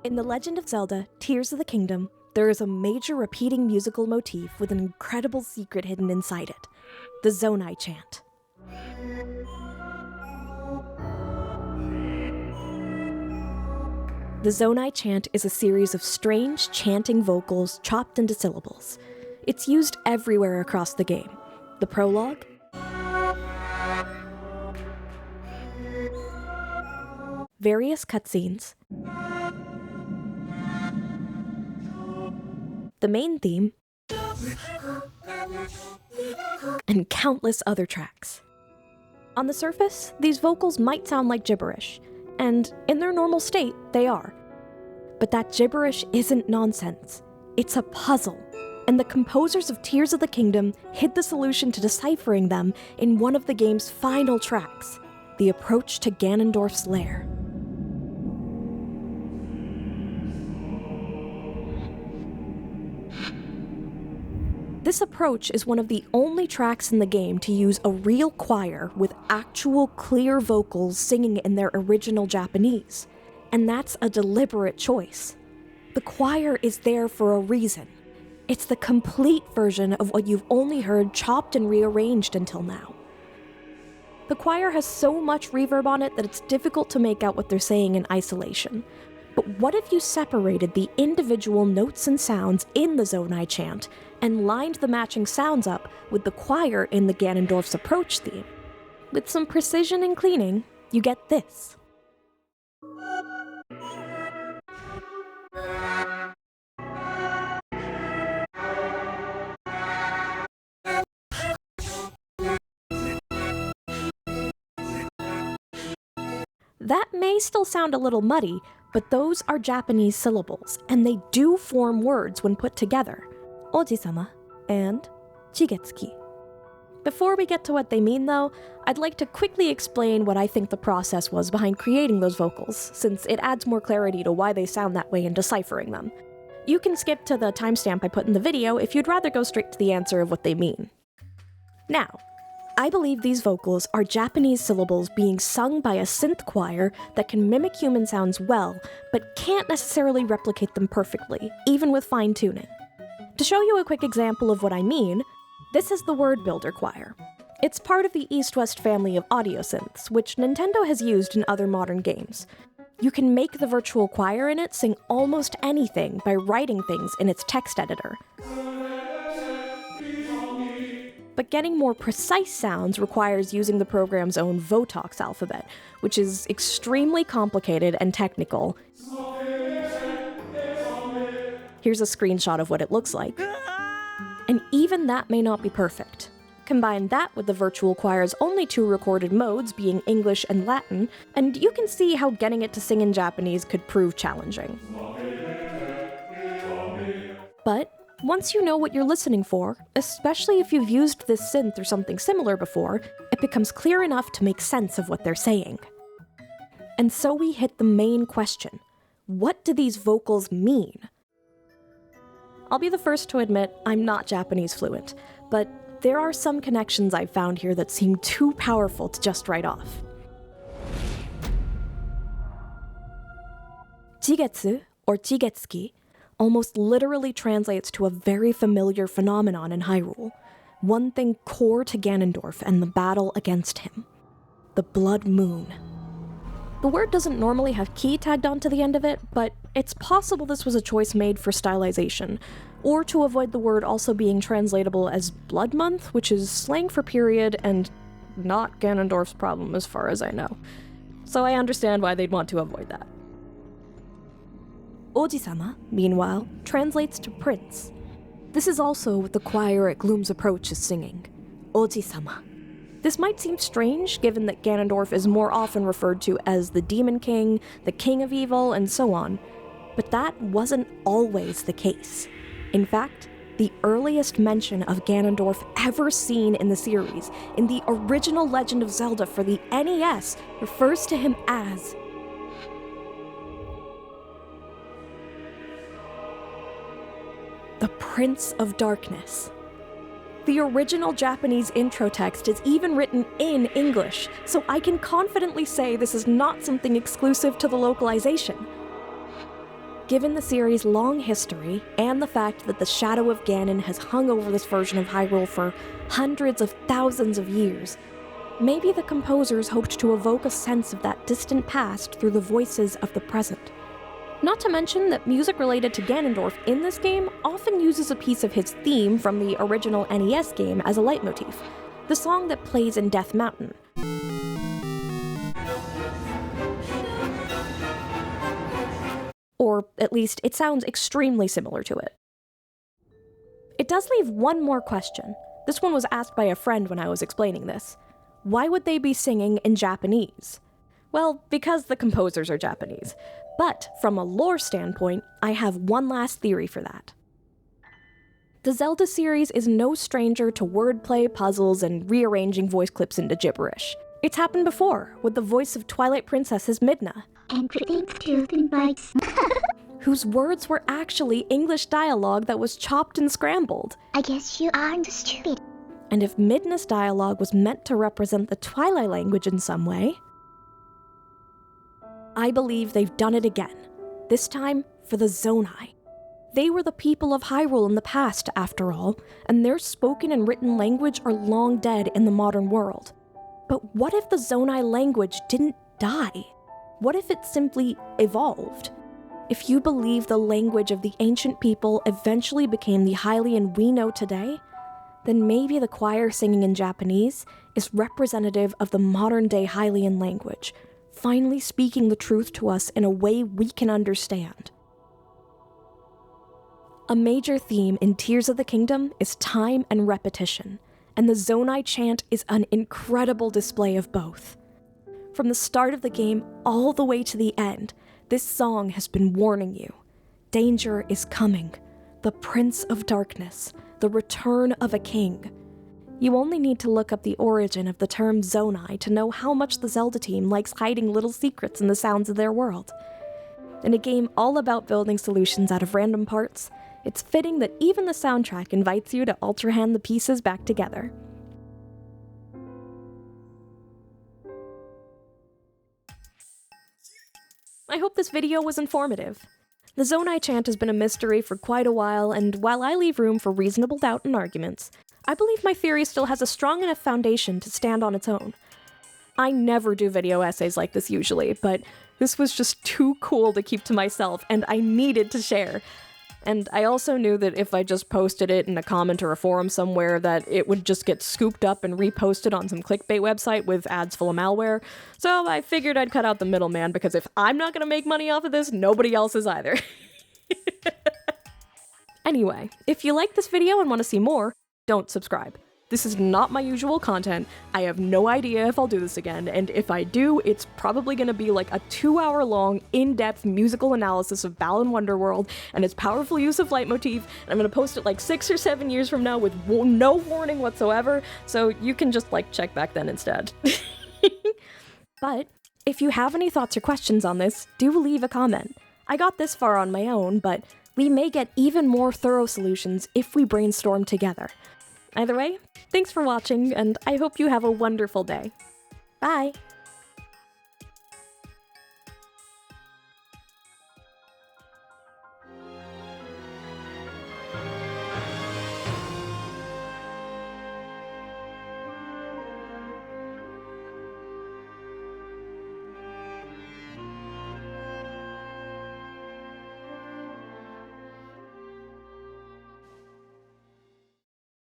In The Legend of Zelda: Tears of the Kingdom, there is a major repeating musical motif with an incredible secret hidden inside it: the Zonai Chant. The Zonai Chant is a series of strange, chanting vocals chopped into syllables. It's used everywhere across the game. The prologue, various cutscenes, the main theme, and countless other tracks. On the surface, these vocals might sound like gibberish, and in their normal state, they are. But that gibberish isn't nonsense. It's a puzzle, and the composers of Tears of the Kingdom hid the solution to deciphering them in one of the game's final tracks, the approach to Ganondorf's lair. This approach is one of the only tracks in the game to use a real choir with actual clear vocals singing in their original Japanese, and that's a deliberate choice. The choir is there for a reason. It's the complete version of what you've only heard chopped and rearranged until now. The choir has so much reverb on it that it's difficult to make out what they're saying in isolation. But what if you separated the individual notes and sounds in the Zonai Chant and lined the matching sounds up with the choir in the Ganondorf's approach theme? With some precision and cleaning, you get this. That may still sound a little muddy, but those are Japanese syllables, and they do form words when put together. Oji-sama and Chigetsuki. Before we get to what they mean though, I'd like to quickly explain what I think the process was behind creating those vocals, since it adds more clarity to why they sound that way in deciphering them. You can skip to the timestamp I put in the video if you'd rather go straight to the answer of what they mean. Now, I believe these vocals are Japanese syllables being sung by a synth choir that can mimic human sounds well, but can't necessarily replicate them perfectly, even with fine-tuning. To show you a quick example of what I mean, this is the Word Builder choir. It's part of the East-West family of audio synths, which Nintendo has used in other modern games. You can make the virtual choir in it sing almost anything by writing things in its text editor. But getting more precise sounds requires using the program's own Votox alphabet, which is extremely complicated and technical. Here's a screenshot of what it looks like. And even that may not be perfect. Combine that with the virtual choir's only two recorded modes being English and Latin, and you can see how getting it to sing in Japanese could prove challenging. But once you know what you're listening for, especially if you've used this synth or something similar before, it becomes clear enough to make sense of what they're saying. And so we hit the main question. What do these vocals mean? I'll be the first to admit I'm not Japanese fluent, but there are some connections I've found here that seem too powerful to just write off. Chigetsu, or Chigetsuki, almost literally translates to a very familiar phenomenon in Hyrule, one thing core to Ganondorf and the battle against him: the Blood Moon. The word doesn't normally have ki tagged onto the end of it, but it's possible this was a choice made for stylization, or to avoid the word also being translatable as Blood Month, which is slang for period and not Ganondorf's problem as far as I know. So I understand why they'd want to avoid that. Oji-sama, meanwhile, translates to prince. This is also what the choir at Gloom's Approach is singing: Oji-sama. This might seem strange, given that Ganondorf is more often referred to as the Demon King, the King of Evil, and so on, but that wasn't always the case. In fact, the earliest mention of Ganondorf ever seen in the series, in the original Legend of Zelda for the NES, refers to him as the Prince of Darkness. The original Japanese intro text is even written in English, so I can confidently say this is not something exclusive to the localization. Given the series' long history, and the fact that the shadow of Ganon has hung over this version of Hyrule for hundreds of thousands of years, maybe the composers hoped to evoke a sense of that distant past through the voices of the present. Not to mention that music related to Ganondorf in this game often uses a piece of his theme from the original NES game as a leitmotif, the song that plays in Death Mountain. Or at least, it sounds extremely similar to it. It does leave one more question. This one was asked by a friend when I was explaining this. Why would they be singing in Japanese? Well, because the composers are Japanese. But from a lore standpoint, I have one last theory for that. The Zelda series is no stranger to wordplay, puzzles, and rearranging voice clips into gibberish. It's happened before, with the voice of Twilight Princess's Midna, whose words were actually English dialogue that was chopped and scrambled. I guess you aren't stupid. And if Midna's dialogue was meant to represent the Twilight language in some way, I believe they've done it again, this time for the Zonai. They were the people of Hyrule in the past, after all, and their spoken and written language are long dead in the modern world. But what if the Zonai language didn't die? What if it simply evolved? If you believe the language of the ancient people eventually became the Hylian we know today, then maybe the choir singing in Japanese is representative of the modern-day Hylian language, finally speaking the truth to us in a way we can understand. A major theme in Tears of the Kingdom is time and repetition, and the Zonai Chant is an incredible display of both. From the start of the game all the way to the end, this song has been warning you. Danger is coming. The Prince of Darkness. The return of a king. You only need to look up the origin of the term Zonai to know how much the Zelda team likes hiding little secrets in the sounds of their world. In a game all about building solutions out of random parts, it's fitting that even the soundtrack invites you to Ultra Hand the pieces back together. I hope this video was informative. The Zonai Chant has been a mystery for quite a while, and while I leave room for reasonable doubt and arguments, I believe my theory still has a strong enough foundation to stand on its own. I never do video essays like this usually, but this was just too cool to keep to myself, and I needed to share. And I also knew that if I just posted it in a comment or a forum somewhere, that it would just get scooped up and reposted on some clickbait website with ads full of malware. So I figured I'd cut out the middleman, because if I'm not gonna make money off of this, nobody else is either. Anyway, if you like this video and want to see more, don't subscribe. This is not my usual content. I have no idea if I'll do this again, and if I do, it's probably gonna be like a 2-hour-long, in-depth musical analysis of Balan Wonderworld and its powerful use of leitmotif, and I'm gonna post it like 6 or 7 years from now with no warning whatsoever, so you can just like check back then instead. But if you have any thoughts or questions on this, do leave a comment. I got this far on my own, but we may get even more thorough solutions if we brainstorm together. Either way, thanks for watching, and I hope you have a wonderful day. Bye!